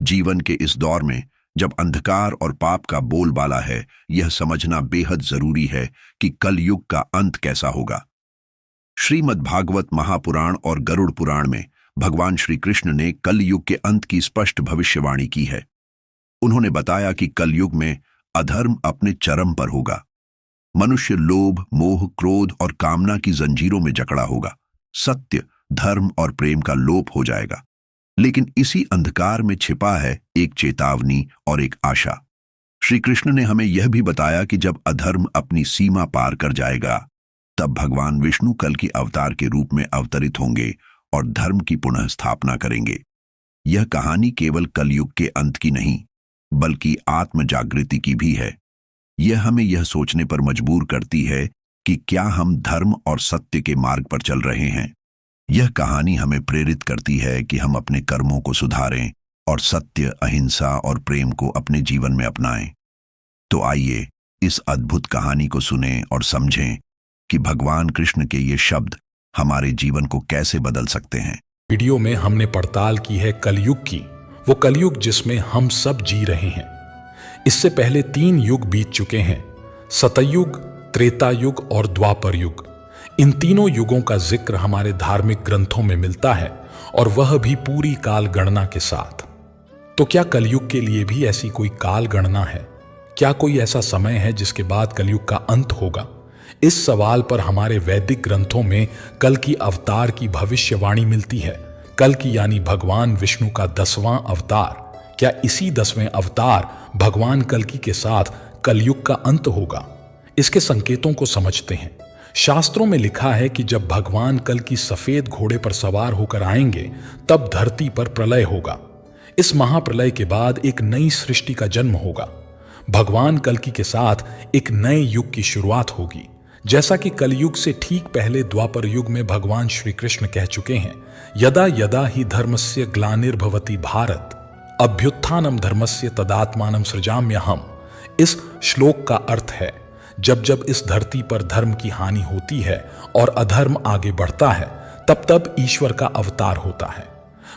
जीवन के इस दौर में जब अंधकार और पाप का बोलबाला है, यह समझना बेहद जरूरी है कि कलयुग का अंत कैसा होगा। श्रीमद् भागवत महापुराण और गरुड़ पुराण में भगवान श्री कृष्ण ने कलयुग के अंत की स्पष्ट भविष्यवाणी की है। उन्होंने बताया कि कलयुग में अधर्म अपने चरम पर होगा। मनुष्य लोभ, मोह, क्रोध और कामना की जंजीरों में जकड़ा होगा। सत्य, धर्म और प्रेम का लोप हो जाएगा। लेकिन इसी अंधकार में छिपा है एक चेतावनी और एक आशा। श्री कृष्ण ने हमें यह भी बताया कि जब अधर्म अपनी सीमा पार कर जाएगा, तब भगवान विष्णु कल की अवतार के रूप में अवतरित होंगे और धर्म की पुनः स्थापना करेंगे। यह कहानी केवल कलयुग के अंत की नहीं, बल्कि आत्म जागृति की भी है। यह हमें यह सोचने पर मजबूर करती है कि क्या हम धर्म और सत्य के मार्ग पर चल रहे हैं। यह कहानी हमें प्रेरित करती है कि हम अपने कर्मों को सुधारें और सत्य, अहिंसा और प्रेम को अपने जीवन में अपनाएं। तो आइए इस अद्भुत कहानी को सुनें और समझें कि भगवान कृष्ण के ये शब्द हमारे जीवन को कैसे बदल सकते हैं। वीडियो में हमने पड़ताल की है कलयुग की, वो कलयुग जिसमें हम सब जी रहे हैं। इससे पहले 3 युग बीत चुके हैं, सतयुग, त्रेता युग और द्वापर युग। इन तीनों युगों का जिक्र हमारे धार्मिक ग्रंथों में मिलता है, और वह भी पूरी काल गणना के साथ। तो क्या कलयुग के लिए भी ऐसी कोई काल गणना है? क्या कोई ऐसा समय है जिसके बाद कलयुग का अंत होगा? इस सवाल पर हमारे वैदिक ग्रंथों में कल की अवतार की भविष्यवाणी मिलती है। कल की यानी भगवान विष्णु का 10वां अवतार। क्या इसी 10वें अवतार भगवान कल्कि के साथ कलयुग का अंत होगा? इसके संकेतों को समझते हैं। शास्त्रों में लिखा है कि जब भगवान कल्कि सफेद घोड़े पर सवार होकर आएंगे, तब धरती पर प्रलय होगा। इस महाप्रलय के बाद एक नई सृष्टि का जन्म होगा। भगवान कल्कि के साथ एक नए युग की शुरुआत होगी। जैसा कि कलयुग से ठीक पहले द्वापर युग में भगवान श्री कृष्ण कह चुके हैं, यदा यदा ही धर्मस्य ग्लानिर्भवति भारत, अभ्युत्थानम धर्मस्य तदात्मानं सृजाम्यहम्। इस श्लोक का अर्थ है, जब जब इस धरती पर धर्म की हानि होती है और अधर्म आगे बढ़ता है, तब तब ईश्वर का अवतार होता है।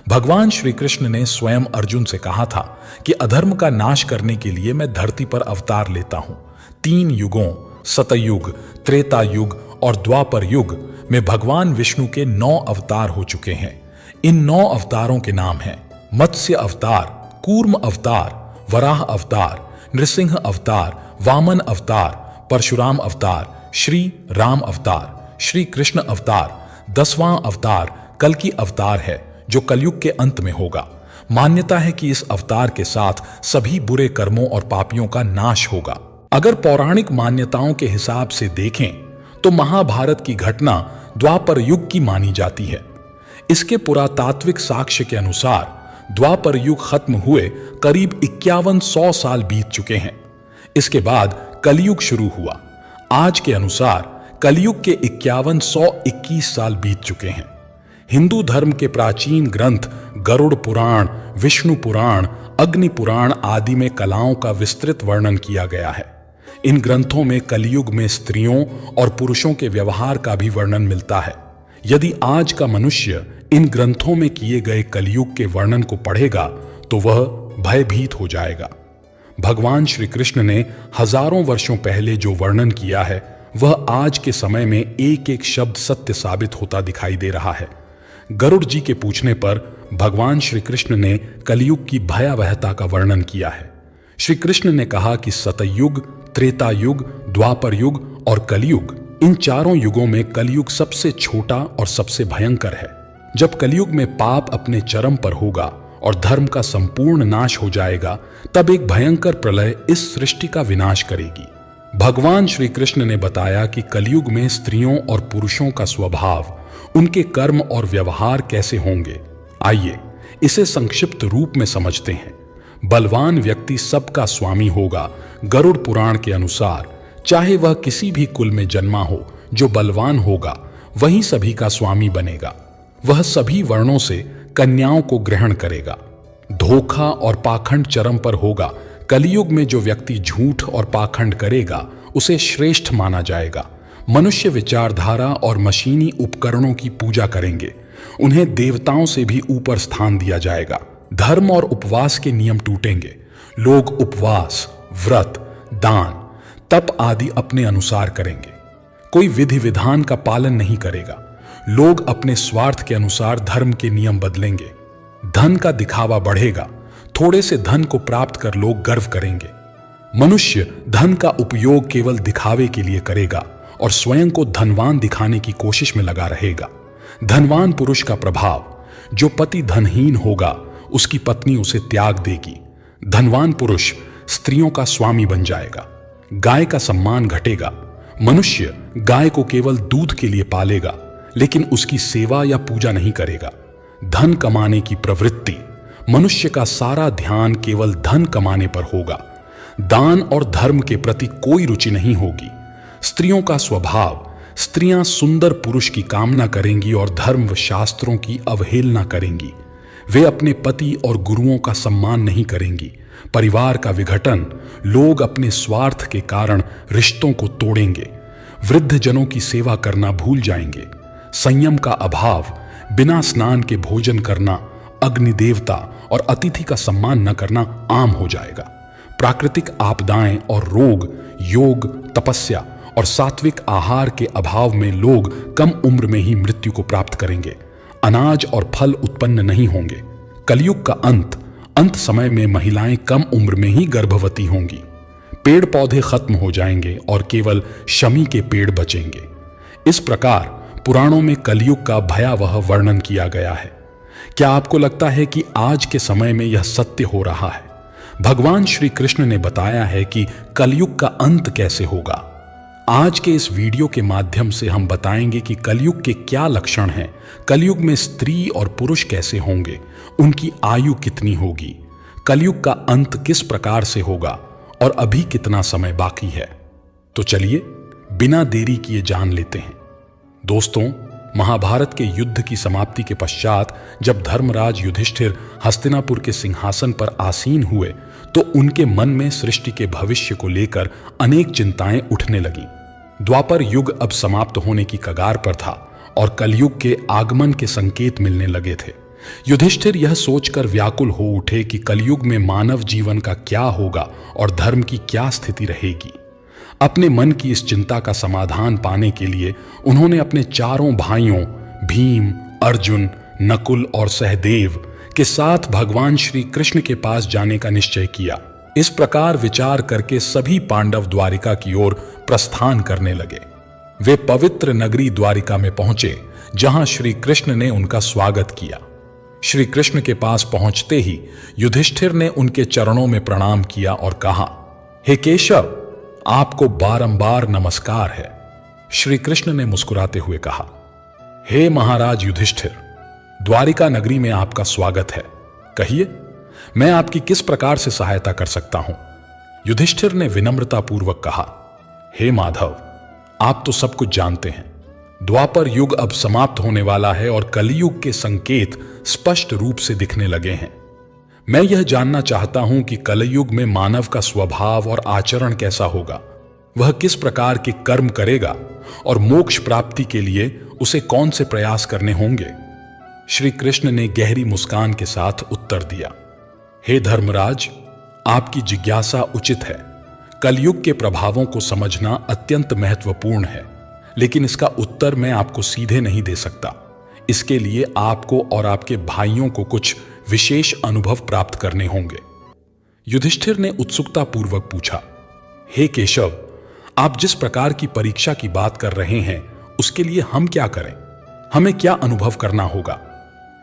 भगवान श्री कृष्ण ने स्वयं अर्जुन से कहा था कि अधर्म का नाश करने के लिए मैं धरती पर अवतार लेता हूं। 3 युगों, सतयुग, त्रेता युग और द्वापर युग में भगवान विष्णु के 9 अवतार हो चुके हैं। इन 9 अवतारों के नाम हैं मत्स्य अवतार, कूर्म अवतार, वराह अवतार, नृसिंह अवतार, वामन अवतार, परशुराम अवतार, श्री राम अवतार, श्री कृष्ण अवतार। 10वां अवतार कल्कि अवतार है, जो कलयुग के अंत में होगा। मान्यता है कि इस अवतार के साथ सभी बुरे कर्मों और पापियों का नाश होगा। अगर पौराणिक मान्यताओं के हिसाब से देखें तो महाभारत की घटना द्वापर युग की मानी जाती है। इसके पुरातात्विक साक्ष्य के अनुसार द्वापर युग खत्म हुए करीब 5100 साल बीत चुके हैं। इसके बाद कलयुग शुरू हुआ। आज के अनुसार कलयुग के 5121 साल बीत चुके हैं। हिंदू धर्म के प्राचीन ग्रंथ गरुड़ पुराण, विष्णु पुराण, अग्नि पुराण आदि में कलाओं का विस्तृत वर्णन किया गया है। इन ग्रंथों में कलयुग में स्त्रियों और पुरुषों के व्यवहार का भी वर्णन मिलता है। यदि आज का मनुष्य इन ग्रंथों में किए गए कलयुग के वर्णन को पढ़ेगा तो वह भयभीत हो जाएगा। भगवान श्री कृष्ण ने हजारों वर्षों पहले जो वर्णन किया है, वह आज के समय में एक एक शब्द सत्य साबित होता दिखाई दे रहा है। गरुड़ जी के पूछने पर भगवान श्री कृष्ण ने कलयुग की भयावहता का वर्णन किया है। श्री कृष्ण ने कहा कि सतयुग, त्रेता युग, द्वापर युग और कलयुग, इन चारों युगों में कलयुग सबसे छोटा और सबसे भयंकर है। जब कलयुग में पाप अपने चरम पर होगा और धर्म का संपूर्ण नाश हो जाएगा, तब एक भयंकर प्रलय इस सृष्टि का विनाश करेगी। भगवान श्री कृष्ण ने बताया कि कलयुग में स्त्रियों और पुरुषों का स्वभाव, उनके कर्म और व्यवहार कैसे होंगे। आइए इसे संक्षिप्त रूप में समझते हैं। बलवान व्यक्ति सबका स्वामी होगा। गरुड़ पुराण के अनुसार चाहे वह किसी भी कुल में जन्मा हो, जो बलवान होगा वही सभी का स्वामी बनेगा। वह सभी वर्णों से कन्याओं को ग्रहण करेगा। धोखा और पाखंड चरम पर होगा। कलयुग में जो व्यक्ति झूठ और पाखंड करेगा, उसे श्रेष्ठ माना जाएगा। मनुष्य विचारधारा और मशीनी उपकरणों की पूजा करेंगे। उन्हें देवताओं से भी ऊपर स्थान दिया जाएगा। धर्म और उपवास के नियम टूटेंगे। लोग उपवास, व्रत, दान, तप आदि अपने अनुसार करेंगे। कोई विधि विधान का पालन नहीं करेगा। लोग अपने स्वार्थ के अनुसार धर्म के नियम बदलेंगे। धन का दिखावा बढ़ेगा। थोड़े से धन को प्राप्त कर लोग गर्व करेंगे। मनुष्य धन का उपयोग केवल दिखावे के लिए करेगा और स्वयं को धनवान दिखाने की कोशिश में लगा रहेगा। धनवान पुरुष का प्रभाव, जो पति धनहीन होगा उसकी पत्नी उसे त्याग देगी। धनवान पुरुष स्त्रियों का स्वामी बन जाएगा। गाय का सम्मान घटेगा। मनुष्य गाय को केवल दूध के लिए पालेगा, लेकिन उसकी सेवा या पूजा नहीं करेगा। धन कमाने की प्रवृत्ति, मनुष्य का सारा ध्यान केवल धन कमाने पर होगा। दान और धर्म के प्रति कोई रुचि नहीं होगी। स्त्रियों का स्वभाव, स्त्रियां सुंदर पुरुष की कामना करेंगी और धर्म व शास्त्रों की अवहेलना करेंगी। वे अपने पति और गुरुओं का सम्मान नहीं करेंगी। परिवार का विघटन, लोग अपने स्वार्थ के कारण रिश्तों को तोड़ेंगे। वृद्ध जनों की सेवा करना भूल जाएंगे। संयम का अभाव, बिना स्नान के भोजन करना, अग्नि देवता और अतिथि का सम्मान न करना आम हो जाएगा। प्राकृतिक आपदाएं और रोग, योग, तपस्या और सात्विक आहार के अभाव में लोग कम उम्र में ही मृत्यु को प्राप्त करेंगे। अनाज और फल उत्पन्न नहीं होंगे। कलयुग का अंत समय में महिलाएं कम उम्र में ही गर्भवती होंगी। पेड़ पौधे खत्म हो जाएंगे और केवल शमी के पेड़ बचेंगे। इस प्रकार पुराणों में कलयुग का भयावह वर्णन किया गया है। क्या आपको लगता है कि आज के समय में यह सत्य हो रहा है? भगवान श्री कृष्ण ने बताया है कि कलयुग का अंत कैसे होगा। आज के इस वीडियो के माध्यम से हम बताएंगे कि कलयुग के क्या लक्षण हैं, कलयुग में स्त्री और पुरुष कैसे होंगे, उनकी आयु कितनी होगी, कलयुग का अंत किस प्रकार से होगा और अभी कितना समय बाकी है। तो चलिए बिना देरी किए जान लेते हैं। दोस्तों, महाभारत के युद्ध की समाप्ति के पश्चात जब धर्मराज युधिष्ठिर हस्तिनापुर के सिंहासन पर आसीन हुए तो उनके मन में सृष्टि के भविष्य को लेकर अनेक चिंताएं उठने लगी। द्वापर युग अब समाप्त होने की कगार पर था और कलयुग के आगमन के संकेत मिलने लगे थे। युधिष्ठिर यह सोचकर व्याकुल हो उठे कि कलयुग में मानव जीवन का क्या होगा और धर्म की क्या स्थिति रहेगी। अपने मन की इस चिंता का समाधान पाने के लिए उन्होंने अपने चारों भाइयों भीम, अर्जुन, नकुल और सहदेव के साथ भगवान श्री कृष्ण के पास जाने का निश्चय किया। इस प्रकार विचार करके सभी पांडव द्वारिका की ओर प्रस्थान करने लगे। वे पवित्र नगरी द्वारिका में पहुंचे, जहां श्री कृष्ण ने उनका स्वागत किया। श्री कृष्ण के पास पहुंचते ही युधिष्ठिर ने उनके चरणों में प्रणाम किया और कहा, हे केशव, आपको बारंबार नमस्कार है। श्री कृष्ण ने मुस्कुराते हुए कहा, हे महाराज युधिष्ठिर, द्वारिका नगरी में आपका स्वागत है। कहिए, मैं आपकी किस प्रकार से सहायता कर सकता हूं? युधिष्ठिर ने विनम्रतापूर्वक कहा, हे माधव, आप तो सब कुछ जानते हैं। द्वापर युग अब समाप्त होने वाला है और कलियुग के संकेत स्पष्ट रूप से दिखने लगे हैं। मैं यह जानना चाहता हूं कि कलयुग में मानव का स्वभाव और आचरण कैसा होगा, वह किस प्रकार के कर्म करेगा और मोक्ष प्राप्ति के लिए उसे कौन से प्रयास करने होंगे। श्री कृष्ण ने गहरी मुस्कान के साथ उत्तर दिया, हे धर्मराज, आपकी जिज्ञासा उचित है। कलयुग के प्रभावों को समझना अत्यंत महत्वपूर्ण है, लेकिन इसका उत्तर मैं आपको सीधे नहीं दे सकता। इसके लिए आपको और आपके भाइयों को कुछ विशेष अनुभव प्राप्त करने होंगे। युधिष्ठिर ने उत्सुकता पूर्वक पूछा, हे केशव, आप जिस प्रकार की परीक्षा की बात कर रहे हैं उसके लिए हम क्या करें? हमें क्या अनुभव करना होगा?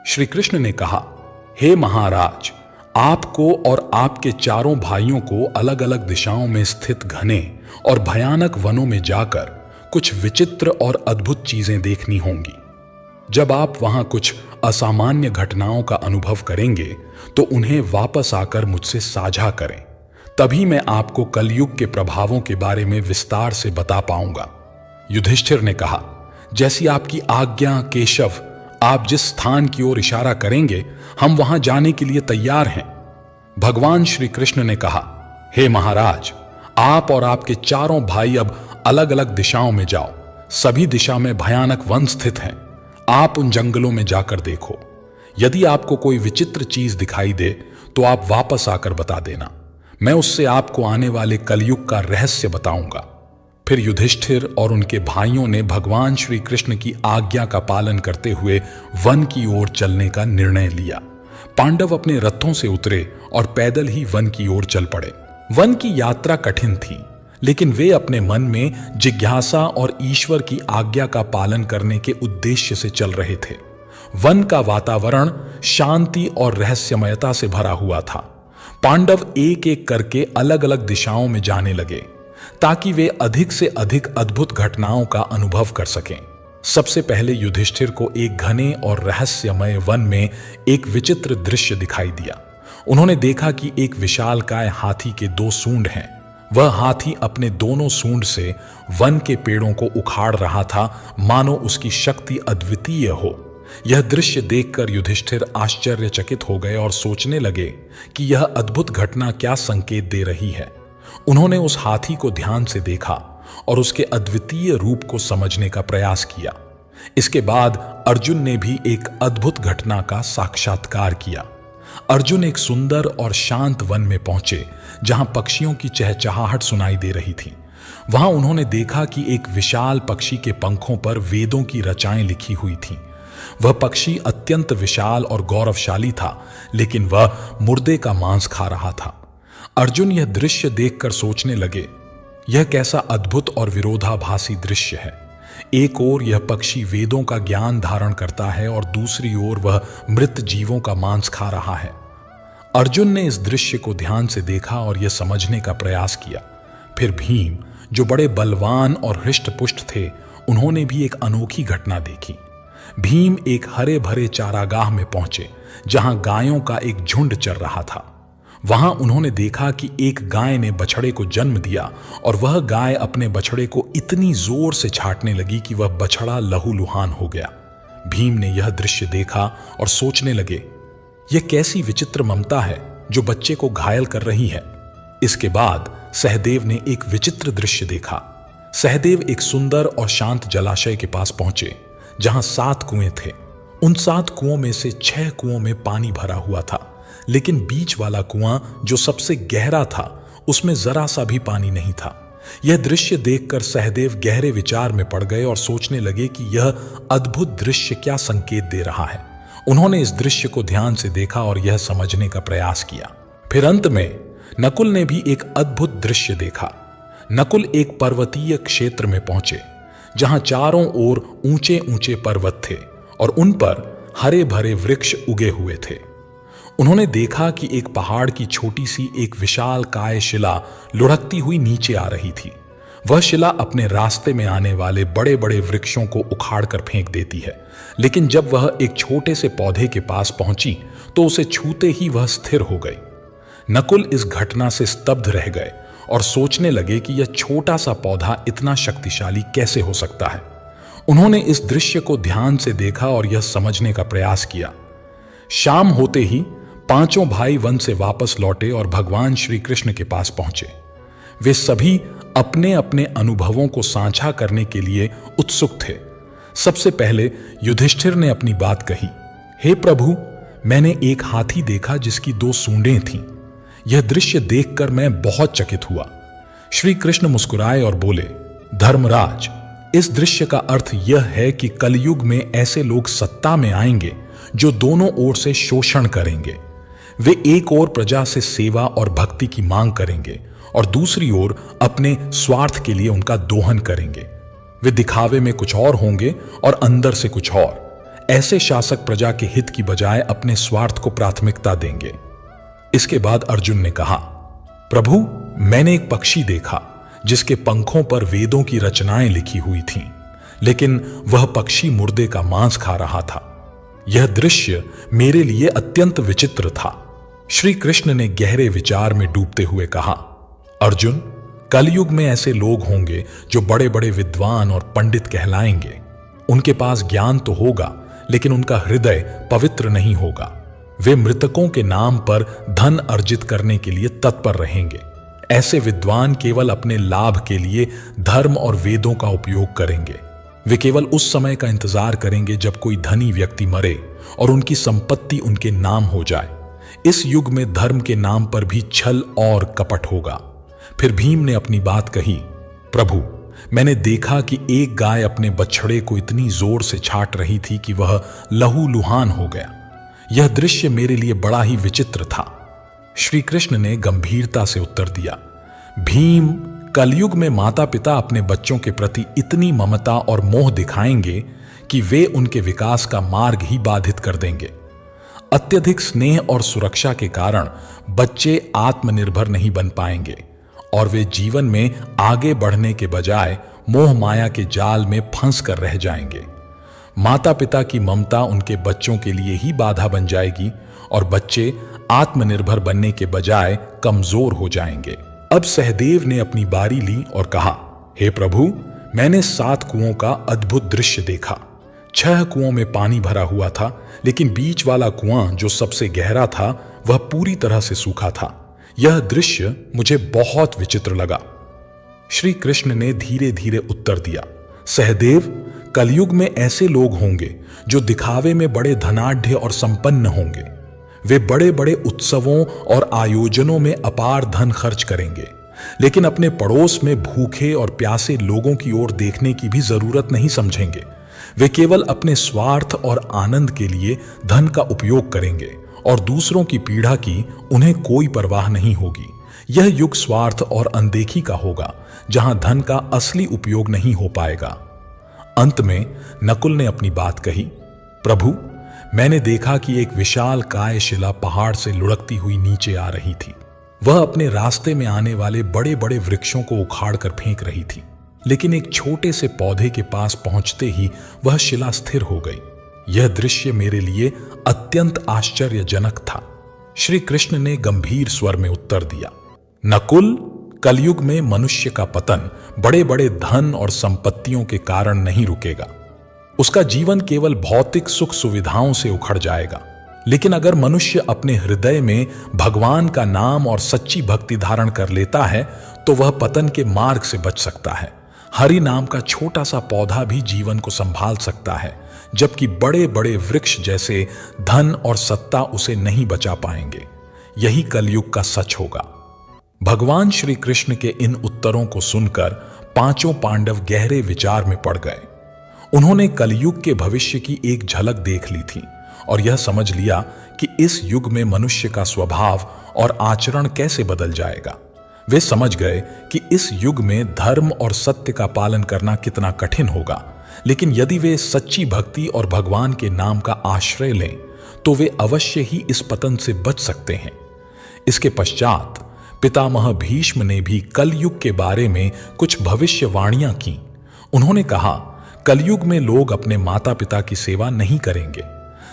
श्री कृष्ण ने कहा, हे महाराज, आपको और आपके चारों भाइयों को अलग अलग दिशाओं में स्थित घने और भयानक वनों में जाकर कुछ विचित्र और अद्भुत चीजें देखनी होंगी। जब आप वहां कुछ असामान्य घटनाओं का अनुभव करेंगे तो उन्हें वापस आकर मुझसे साझा करें, तभी मैं आपको कलयुग के प्रभावों के बारे में विस्तार से बता पाऊंगा। युधिष्ठिर ने कहा, जैसी आपकी आज्ञा केशव, आप जिस स्थान की ओर इशारा करेंगे हम वहां जाने के लिए तैयार हैं। भगवान श्री कृष्ण ने कहा, हे महाराज, आप और आपके चारों भाई अब अलग अलग दिशाओं में जाओ। सभी दिशा में भयानक वन स्थित हैं। आप उन जंगलों में जाकर देखो। यदि आपको कोई विचित्र चीज दिखाई दे तो आप वापस आकर बता देना, मैं उससे आपको आने वाले कलयुग का रहस्य बताऊंगा। फिर युधिष्ठिर और उनके भाइयों ने भगवान श्री कृष्ण की आज्ञा का पालन करते हुए वन की ओर चलने का निर्णय लिया। पांडव अपने रथों से उतरे और पैदल ही वन की ओर चल पड़े। वन की यात्रा कठिन थी, लेकिन वे अपने मन में जिज्ञासा और ईश्वर की आज्ञा का पालन करने के उद्देश्य से चल रहे थे। वन का वातावरण शांति और रहस्यमयता से भरा हुआ था। पांडव एक एक करके अलग अलग दिशाओं में जाने लगे ताकि वे अधिक से अधिक अद्भुत घटनाओं का अनुभव कर सकें। सबसे पहले युधिष्ठिर को एक घने और रहस्यमय वन में एक विचित्र दृश्य दिखाई दिया। उन्होंने देखा कि एक विशालकाय हाथी के 2 सूंड हैं। वह हाथी अपने दोनों सूंड से वन के पेड़ों को उखाड़ रहा था, मानो उसकी शक्ति अद्वितीय हो। यह दृश्य देखकर युधिष्ठिर आश्चर्यचकित हो गए और सोचने लगे कि यह अद्भुत घटना क्या संकेत दे रही है। उन्होंने उस हाथी को ध्यान से देखा और उसके अद्वितीय रूप को समझने का प्रयास किया। इसके बाद अर्जुन ने भी एक अद्भुत घटना का साक्षात्कार किया। अर्जुन एक सुंदर और शांत वन में पहुंचे जहां पक्षियों की चहचहाहट सुनाई दे रही थी। वहां उन्होंने देखा कि एक विशाल पक्षी के पंखों पर वेदों की रचाएं लिखी हुई थीं। वह पक्षी अत्यंत विशाल और गौरवशाली था, लेकिन वह मुर्दे का मांस खा रहा था। अर्जुन यह दृश्य देखकर सोचने लगे, यह कैसा अद्भुत और विरोधाभासी दृश्य है। एक ओर यह पक्षी वेदों का ज्ञान धारण करता है और दूसरी ओर वह मृत जीवों का मांस खा रहा है। अर्जुन ने इस दृश्य को ध्यान से देखा और यह समझने का प्रयास किया। फिर भीम, जो बड़े बलवान और हृष्टपुष्ट थे, उन्होंने भी एक अनोखी घटना देखी। भीम एक हरे भरे चारागाह में पहुंचे जहां गायों का एक झुंड चर रहा था। वहां उन्होंने देखा कि एक गाय ने बछड़े को जन्म दिया और वह गाय अपने बछड़े को इतनी जोर से छांटने लगी कि वह बछड़ा लहूलुहान हो गया। भीम ने यह दृश्य देखा और सोचने लगे, यह कैसी विचित्र ममता है जो बच्चे को घायल कर रही है। इसके बाद सहदेव ने एक विचित्र दृश्य देखा। सहदेव एक सुंदर और शांत जलाशय के पास पहुंचे जहां 7 कुएं थे। उन 7 कुओं में से 6 कुओं में पानी भरा हुआ था, लेकिन बीच वाला कुआं जो सबसे गहरा था उसमें जरा सा भी पानी नहीं था। यह दृश्य देखकर सहदेव गहरे विचार में पड़ गए और सोचने लगे कि यह अद्भुत दृश्य क्या संकेत दे रहा है। उन्होंने इस दृश्य को ध्यान से देखा और यह समझने का प्रयास किया। फिर अंत में नकुल ने भी एक अद्भुत दृश्य देखा। नकुल एक पर्वतीय क्षेत्र में पहुंचे जहां चारों ओर ऊंचे ऊंचे पर्वत थे और उन पर हरे भरे वृक्ष उगे हुए थे। उन्होंने देखा कि एक पहाड़ की छोटी सी एक विशाल काय शिला लुढ़कती हुई नीचे आ रही थी। वह शिला अपने रास्ते में आने वाले बड़े बड़े वृक्षों को उखाड़कर फेंक देती है, लेकिन जब वह एक छोटे से पौधे के पास पहुंची तो उसे छूते ही वह स्थिर हो गई। नकुल इस घटना से स्तब्ध रह गए और सोचने लगे कि यह छोटा सा पौधा इतना शक्तिशाली कैसे हो सकता है। उन्होंने इस दृश्य को ध्यान से देखा और यह समझने का प्रयास किया। शाम होते ही 5 भाई वन से वापस लौटे और भगवान श्री कृष्ण के पास पहुंचे। वे सभी अपने अपने अनुभवों को साझा करने के लिए उत्सुक थे। सबसे पहले युधिष्ठिर ने अपनी बात कही, हे प्रभु, मैंने एक हाथी देखा जिसकी 2 सूंडें थीं। यह दृश्य देखकर मैं बहुत चकित हुआ। श्री कृष्ण मुस्कुराए और बोले, धर्मराज, इस दृश्य का अर्थ यह है कि कलयुग में ऐसे लोग सत्ता में आएंगे जो दोनों ओर से शोषण करेंगे। वे एक ओर प्रजा से सेवा और भक्ति की मांग करेंगे और दूसरी ओर अपने स्वार्थ के लिए उनका दोहन करेंगे। वे दिखावे में कुछ और होंगे और अंदर से कुछ और। ऐसे शासक प्रजा के हित की बजाय अपने स्वार्थ को प्राथमिकता देंगे। इसके बाद अर्जुन ने कहा, प्रभु, मैंने एक पक्षी देखा जिसके पंखों पर वेदों की रचनाएं लिखी हुई थीं, लेकिन वह पक्षी मुर्दे का मांस खा रहा था। यह दृश्य मेरे लिए अत्यंत विचित्र था। श्री कृष्ण ने गहरे विचार में डूबते हुए कहा, अर्जुन, कलयुग में ऐसे लोग होंगे जो बड़े बड़े विद्वान और पंडित कहलाएंगे। उनके पास ज्ञान तो होगा, लेकिन उनका हृदय पवित्र नहीं होगा। वे मृतकों के नाम पर धन अर्जित करने के लिए तत्पर रहेंगे। ऐसे विद्वान केवल अपने लाभ के लिए धर्म और वेदों का उपयोग करेंगे। वे केवल उस समय का इंतजार करेंगे जब कोई धनी व्यक्ति मरे और उनकी संपत्ति उनके नाम हो जाए। इस युग में धर्म के नाम पर भी छल और कपट होगा। फिर भीम ने अपनी बात कही, प्रभु, मैंने देखा कि एक गाय अपने बछड़े को इतनी जोर से छाट रही थी कि वह लहूलुहान हो गया। यह दृश्य मेरे लिए बड़ा ही विचित्र था। श्री कृष्ण ने गंभीरता से उत्तर दिया, भीम, कलयुग में माता पिता अपने बच्चों के प्रति इतनी ममता और मोह दिखाएंगे कि वे उनके विकास का मार्ग ही बाधित कर देंगे। अत्यधिक स्नेह और सुरक्षा के कारण बच्चे आत्मनिर्भर नहीं बन पाएंगे और वे जीवन में आगे बढ़ने के बजाय मोह माया के जाल में फंस कर रह जाएंगे। माता पिता की ममता उनके बच्चों के लिए ही बाधा बन जाएगी और बच्चे आत्मनिर्भर बनने के बजाय कमजोर हो जाएंगे। अब सहदेव ने अपनी बारी ली और कहा, हे प्रभु, मैंने 7 कुओं का अद्भुत दृश्य देखा। 6 कुओं में पानी भरा हुआ था, लेकिन बीच वाला कुआं जो सबसे गहरा था वह पूरी तरह से सूखा था। यह दृश्य मुझे बहुत विचित्र लगा। श्री कृष्ण ने धीरे धीरे उत्तर दिया, सहदेव, कलयुग में ऐसे लोग होंगे जो दिखावे में बड़े धनाढ्य और संपन्न होंगे। वे बड़े बड़े उत्सवों और आयोजनों में अपार धन खर्च करेंगे, लेकिन अपने पड़ोस में भूखे और प्यासे लोगों की ओर देखने की भी जरूरत नहीं समझेंगे। वे केवल अपने स्वार्थ और आनंद के लिए धन का उपयोग करेंगे और दूसरों की पीड़ा की उन्हें कोई परवाह नहीं होगी। यह युग स्वार्थ और अनदेखी का होगा, जहां धन का असली उपयोग नहीं हो पाएगा। अंत में नकुल ने अपनी बात कही, प्रभु, मैंने देखा कि एक विशाल काय शिला पहाड़ से लुढ़कती हुई नीचे आ रही थी। वह अपने रास्ते में आने वाले बड़े बड़े वृक्षों को उखाड़कर फेंक रही थी, लेकिन एक छोटे से पौधे के पास पहुंचते ही वह शिला स्थिर हो गई। यह दृश्य मेरे लिए अत्यंत आश्चर्यजनक था। श्री कृष्ण ने गंभीर स्वर में उत्तर दिया, नकुल, कलयुग में मनुष्य का पतन बड़े बड़े धन और संपत्तियों के कारण नहीं रुकेगा। उसका जीवन केवल भौतिक सुख सुविधाओं से उखड़ जाएगा। लेकिन अगर मनुष्य अपने हृदय में भगवान का नाम और सच्ची भक्ति धारण कर लेता है तो वह पतन के मार्ग से बच सकता है। हरि नाम का छोटा सा पौधा भी जीवन को संभाल सकता है, जबकि बड़े बड़े वृक्ष जैसे धन और सत्ता उसे नहीं बचा पाएंगे। यही कलयुग का सच होगा। भगवान श्री कृष्ण के इन उत्तरों को सुनकर 5 पांडव गहरे विचार में पड़ गए। उन्होंने कलयुग के भविष्य की एक झलक देख ली थी और यह समझ लिया कि इस युग में मनुष्य का स्वभाव और आचरण कैसे बदल जाएगा। वे समझ गए कि इस युग में धर्म और सत्य का पालन करना कितना कठिन होगा, लेकिन यदि वे सच्ची भक्ति और भगवान के नाम का आश्रय लें तो वे अवश्य ही इस पतन से बच सकते हैं। इसके पश्चात पितामह भीष्म ने भी कलयुग के बारे में कुछ भविष्यवाणियां की। उन्होंने कहा, कलयुग में लोग अपने माता पिता की सेवा नहीं करेंगे।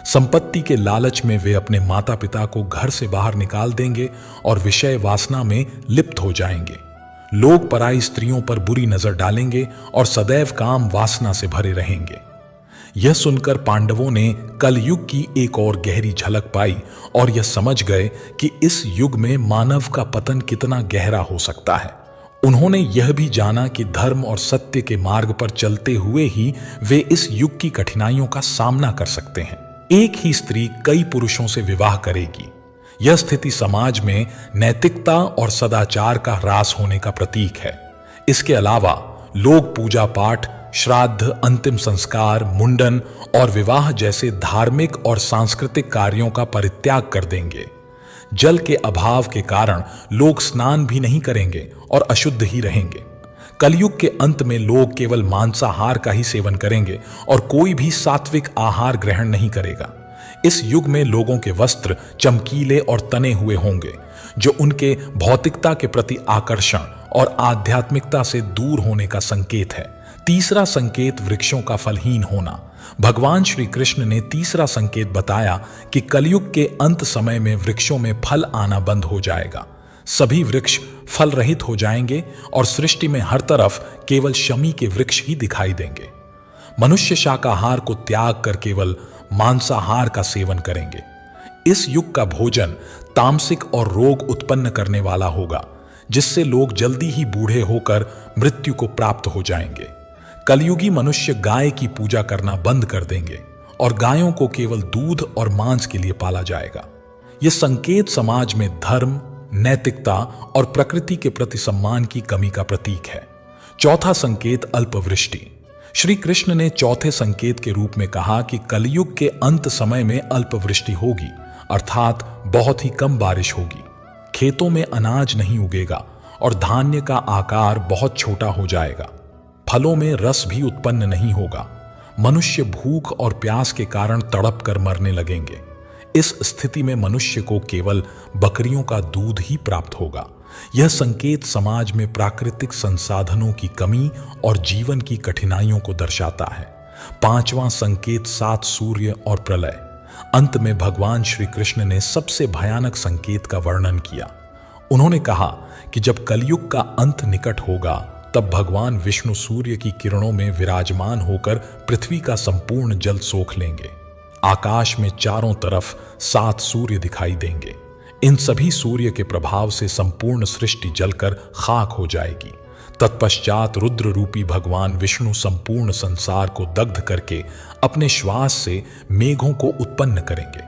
संपत्ति के लालच में वे अपने माता पिता को घर से बाहर निकाल देंगे और विषय वासना में लिप्त हो जाएंगे। लोग पराई स्त्रियों पर बुरी नजर डालेंगे और सदैव काम वासना से भरे रहेंगे। यह सुनकर पांडवों ने कलयुग की एक और गहरी झलक पाई और यह समझ गए कि इस युग में मानव का पतन कितना गहरा हो सकता है। उन्होंने यह भी जाना कि धर्म और सत्य के मार्ग पर चलते हुए ही वे इस युग की कठिनाइयों का सामना कर सकते हैं। एक ही स्त्री कई पुरुषों से विवाह करेगी। यह स्थिति समाज में नैतिकता और सदाचार का ह्रास होने का प्रतीक है। इसके अलावा लोग पूजा पाठ, श्राद्ध, अंतिम संस्कार, मुंडन और विवाह जैसे धार्मिक और सांस्कृतिक कार्यों का परित्याग कर देंगे। जल के अभाव के कारण लोग स्नान भी नहीं करेंगे और अशुद्ध ही रहेंगे। कलयुग के अंत में लोग केवल मांसाहार का ही सेवन करेंगे और कोई भी सात्विक आहार ग्रहण नहीं करेगा। इस युग में लोगों के वस्त्र चमकीले और तने हुए होंगे, जो उनके भौतिकता के प्रति आकर्षण और आध्यात्मिकता से दूर होने का संकेत है। तीसरा संकेत वृक्षों का फलहीन होना। भगवान श्री कृष्ण ने तीसरा संकेत बताया कि कलयुग के अंत समय में वृक्षों में फल आना बंद हो जाएगा। सभी वृक्ष फल रहित हो जाएंगे और सृष्टि में हर तरफ केवल शमी के वृक्ष ही दिखाई देंगे। मनुष्य शाकाहार को त्याग कर केवल मांसाहार का सेवन करेंगे। इस युग का भोजन तामसिक और रोग उत्पन्न करने वाला होगा, जिससे लोग जल्दी ही बूढ़े होकर मृत्यु को प्राप्त हो जाएंगे। कलयुगी मनुष्य गाय की पूजा करना बंद कर देंगे और गायों को केवल दूध और मांस के लिए पाला जाएगा। यह संकेत समाज में धर्म, नैतिकता और प्रकृति के प्रति सम्मान की कमी का प्रतीक है। चौथा संकेत अल्पवृष्टि। श्री कृष्ण ने चौथे संकेत के रूप में कहा कि कलयुग के अंत समय में अल्पवृष्टि होगी, अर्थात बहुत ही कम बारिश होगी। खेतों में अनाज नहीं उगेगा और धान्य का आकार बहुत छोटा हो जाएगा। फलों में रस भी उत्पन्न नहीं होगा। मनुष्य भूख और प्यास के कारण तड़प कर मरने लगेंगे। इस स्थिति में मनुष्य को केवल बकरियों का दूध ही प्राप्त होगा। यह संकेत समाज में प्राकृतिक संसाधनों की कमी और जीवन की कठिनाइयों को दर्शाता है। पांचवां संकेत 7 सूर्य और प्रलय। अंत में भगवान श्री कृष्ण ने सबसे भयानक संकेत का वर्णन किया। उन्होंने कहा कि जब कलयुग का अंत निकट होगा तब भगवान विष्णु सूर्य की किरणों में विराजमान होकर पृथ्वी का संपूर्ण जल सोख लेंगे। आकाश में चारों तरफ 7 सूर्य दिखाई देंगे। इन सभी सूर्य के प्रभाव से संपूर्ण सृष्टि जलकर खाक हो जाएगी। तत्पश्चात रुद्र रूपी भगवान विष्णु संपूर्ण संसार को दग्ध करके अपने श्वास से मेघों को उत्पन्न करेंगे।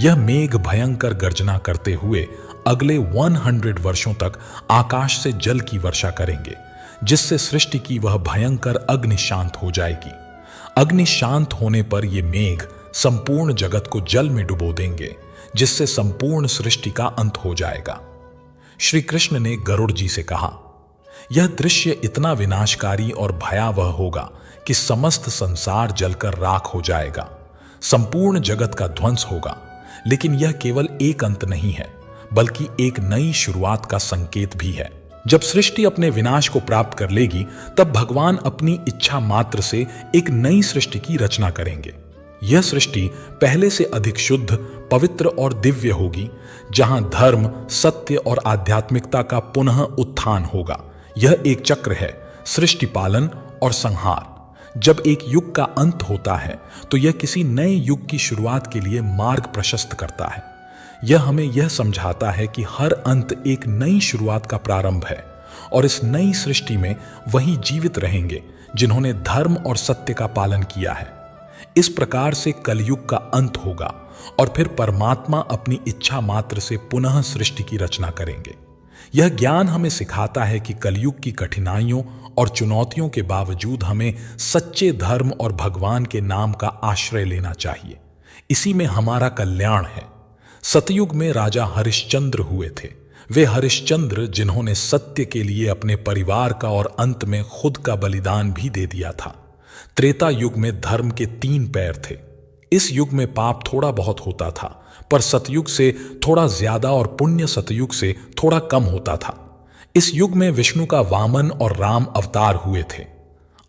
यह मेघ भयंकर गर्जना करते हुए अगले 100 वर्षों तक आकाश से जल की वर्षा करेंगे, जिससे सृष्टि की वह भयंकर अग्नि शांत हो जाएगी। अग्नि शांत होने पर ये मेघ संपूर्ण जगत को जल में डुबो देंगे, जिससे संपूर्ण सृष्टि का अंत हो जाएगा। श्री कृष्ण ने गरुड़ जी से कहा, यह दृश्य इतना विनाशकारी और भयावह होगा कि समस्त संसार जलकर राख हो जाएगा। संपूर्ण जगत का ध्वंस होगा। लेकिन यह केवल एक अंत नहीं है, बल्कि एक नई शुरुआत का संकेत भी है। जब सृष्टि अपने विनाश को प्राप्त कर लेगी, तब भगवान अपनी इच्छा मात्र से एक नई सृष्टि की रचना करेंगे। यह सृष्टि पहले से अधिक शुद्ध, पवित्र और दिव्य होगी, जहां धर्म, सत्य और आध्यात्मिकता का पुनः उत्थान होगा। यह एक चक्र है, सृष्टि पालन और संहार। जब एक युग का अंत होता है तो यह किसी नए युग की शुरुआत के लिए मार्ग प्रशस्त करता है। यह हमें यह समझाता है कि हर अंत एक नई शुरुआत का प्रारंभ है और इस नई सृष्टि में वही जीवित रहेंगे जिन्होंने धर्म और सत्य का पालन किया है। इस प्रकार से कलयुग का अंत होगा और फिर परमात्मा अपनी इच्छा मात्र से पुनः सृष्टि की रचना करेंगे। यह ज्ञान हमें सिखाता है कि कलयुग की कठिनाइयों और चुनौतियों के बावजूद हमें सच्चे धर्म और भगवान के नाम का आश्रय लेना चाहिए। इसी में हमारा कल्याण है। सतयुग में राजा हरिश्चंद्र हुए थे। वे हरिश्चंद्र जिन्होंने सत्य के लिए अपने परिवार का और अंत में खुद का बलिदान भी दे दिया था। त्रेता युग में धर्म के 3 पैर थे। इस युग में पाप थोड़ा बहुत होता था, पर सतयुग से थोड़ा ज्यादा और पुण्य सतयुग से थोड़ा कम होता था। इस युग में विष्णु का वामन और राम अवतार हुए थे।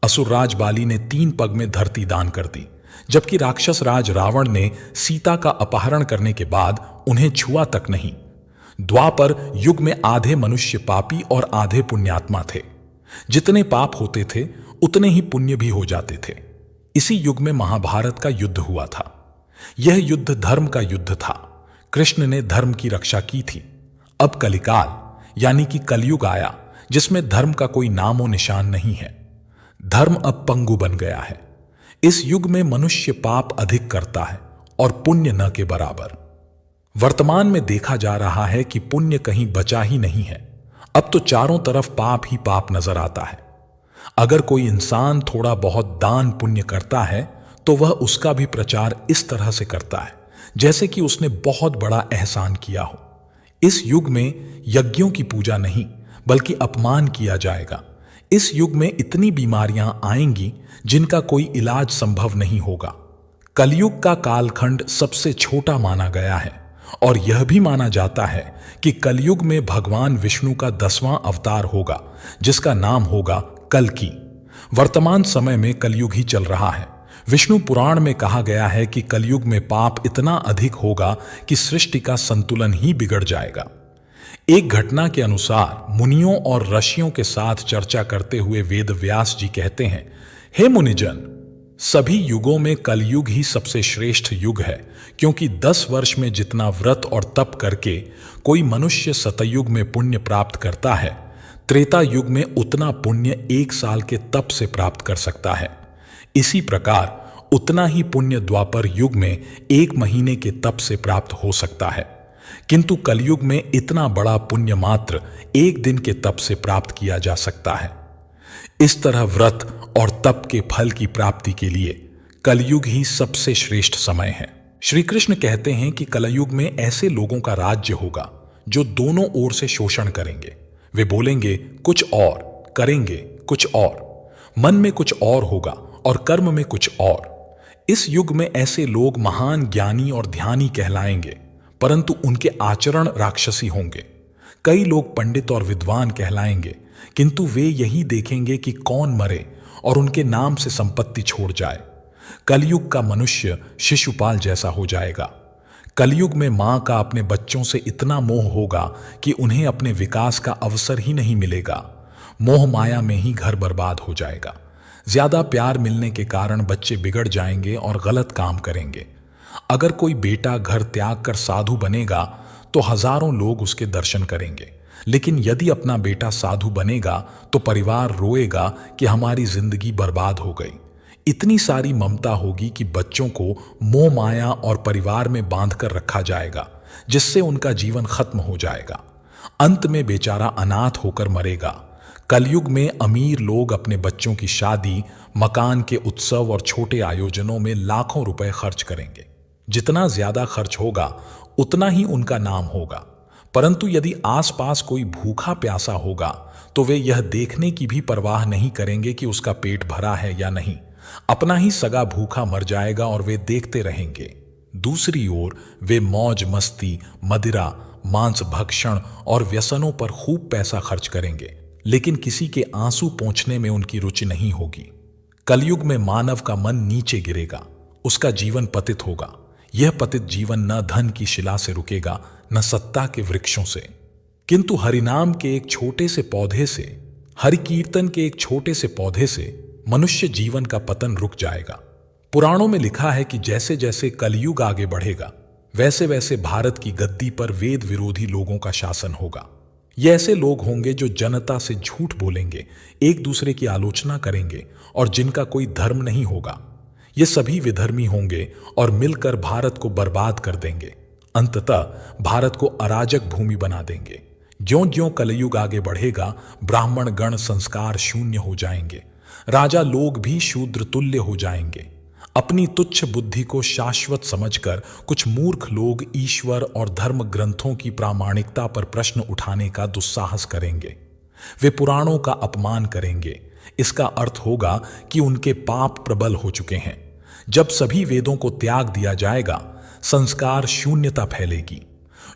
असुरराज बाली ने 3 पग में धरती दान कर दी, जबकि राक्षस राज रावण ने सीता का अपहरण करने के बाद उन्हें छुआ तक नहीं। द्वापर युग में आधे मनुष्य पापी और आधे पुण्यात्मा थे। जितने पाप होते थे उतने ही पुण्य भी हो जाते थे। इसी युग में महाभारत का युद्ध हुआ था। यह युद्ध धर्म का युद्ध था। कृष्ण ने धर्म की रक्षा की थी। अब कलिकाल यानी कि कलयुग आया, जिसमें धर्म का कोई नामो निशान नहीं है। धर्म अब पंगु बन गया है। इस युग में मनुष्य पाप अधिक करता है और पुण्य न के बराबर। वर्तमान में देखा जा रहा है कि पुण्य कहीं बचा ही नहीं है। अब तो चारों तरफ पाप ही पाप नजर आता है। अगर कोई इंसान थोड़ा बहुत दान पुण्य करता है तो वह उसका भी प्रचार इस तरह से करता है जैसे कि उसने बहुत बड़ा एहसान किया हो। इस युग में यज्ञों की पूजा नहीं बल्कि अपमान किया जाएगा। इस युग में इतनी बीमारियां आएंगी जिनका कोई इलाज संभव नहीं होगा। कलयुग का कालखंड सबसे छोटा माना गया है और यह भी माना जाता है कि कलयुग में भगवान विष्णु का 10वां अवतार होगा, जिसका नाम होगा कल्कि। वर्तमान समय में कलयुग ही चल रहा है। विष्णु पुराण में कहा गया है कि कलयुग में पाप इतना अधिक होगा कि सृष्टि का संतुलन ही बिगड़ जाएगा। एक घटना के अनुसार मुनियों और ऋषियों के साथ चर्चा करते हुए वेद व्यास जी कहते हैं, हे मुनिजन, सभी युगों में कलयुग ही सबसे श्रेष्ठ युग है, क्योंकि 10 वर्ष में जितना व्रत और तप करके कोई मनुष्य सतयुग में पुण्य प्राप्त करता है, त्रेता युग में उतना पुण्य 1 साल के तप से प्राप्त कर सकता है। इसी प्रकार उतना ही पुण्य द्वापर युग में 1 महीने के तप से प्राप्त हो सकता है, किंतु कलयुग में इतना बड़ा पुण्य मात्र 1 दिन के तप से प्राप्त किया जा सकता है। इस तरह व्रत और तप के फल की प्राप्ति के लिए कलयुग ही सबसे श्रेष्ठ समय है। श्री कृष्ण कहते हैं कि कलयुग में ऐसे लोगों का राज्य होगा जो दोनों ओर से शोषण करेंगे। वे बोलेंगे कुछ और, करेंगे कुछ और, मन में कुछ और होगा और कर्म में कुछ और। इस युग में ऐसे लोग महान ज्ञानी और ध्यानी कहलाएंगे, परंतु उनके आचरण राक्षसी होंगे। कई लोग पंडित और विद्वान कहलाएंगे, किंतु वे यही देखेंगे कि कौन मरे और उनके नाम से संपत्ति छोड़ जाए। कलयुग का मनुष्य शिशुपाल जैसा हो जाएगा। कलयुग में मां का अपने बच्चों से इतना मोह होगा कि उन्हें अपने विकास का अवसर ही नहीं मिलेगा। मोह माया में ही घर बर्बाद हो जाएगा। ज्यादा प्यार मिलने के कारण बच्चे बिगड़ जाएंगे और गलत काम करेंगे। अगर कोई बेटा घर त्याग कर साधु बनेगा तो हजारों लोग उसके दर्शन करेंगे, लेकिन यदि अपना बेटा साधु बनेगा तो परिवार रोएगा कि हमारी जिंदगी बर्बाद हो गई। इतनी सारी ममता होगी कि बच्चों को मोह माया और परिवार में बांध कर रखा जाएगा, जिससे उनका जीवन खत्म हो जाएगा। अंत में बेचारा अनाथ होकर मरेगा। कलयुग में अमीर लोग अपने बच्चों की शादी, मकान के उत्सव और छोटे आयोजनों में लाखों रुपए खर्च करेंगे। जितना ज्यादा खर्च होगा उतना ही उनका नाम होगा, परंतु यदि आसपास कोई भूखा प्यासा होगा तो वे यह देखने की भी परवाह नहीं करेंगे कि उसका पेट भरा है या नहीं। अपना ही सगा भूखा मर जाएगा और वे देखते रहेंगे। दूसरी ओर वे मौज मस्ती, मदिरा, मांस भक्षण और व्यसनों पर खूब पैसा खर्च करेंगे, लेकिन किसी के आंसू पोंछने में उनकी रुचि नहीं होगी। कलयुग में मानव का मन नीचे गिरेगा, उसका जीवन पतित होगा। यह पतित जीवन न धन की शिला से रुकेगा, न सत्ता के वृक्षों से, किंतु हरिनाम के एक छोटे से पौधे से, हरि कीर्तन के एक छोटे से पौधे से मनुष्य जीवन का पतन रुक जाएगा। पुराणों में लिखा है कि जैसे जैसे कलयुग आगे बढ़ेगा, वैसे वैसे भारत की गद्दी पर वेद विरोधी लोगों का शासन होगा। ये ऐसे लोग होंगे जो जनता से झूठ बोलेंगे, एक दूसरे की आलोचना करेंगे और जिनका कोई धर्म नहीं होगा। ये सभी विधर्मी होंगे और मिलकर भारत को बर्बाद कर देंगे। अंततः भारत को अराजक भूमि बना देंगे। ज्यों-ज्यों कलयुग आगे बढ़ेगा, ब्राह्मण गण संस्कार शून्य हो जाएंगे, राजा लोग भी शूद्र तुल्य हो जाएंगे। अपनी तुच्छ बुद्धि को शाश्वत समझकर कुछ मूर्ख लोग ईश्वर और धर्म ग्रंथों की प्रामाणिकता पर प्रश्न उठाने का दुस्साहस करेंगे। वे पुराणों का अपमान करेंगे। इसका अर्थ होगा कि उनके पाप प्रबल हो चुके हैं। जब सभी वेदों को त्याग दिया जाएगा, संस्कार शून्यता फैलेगी।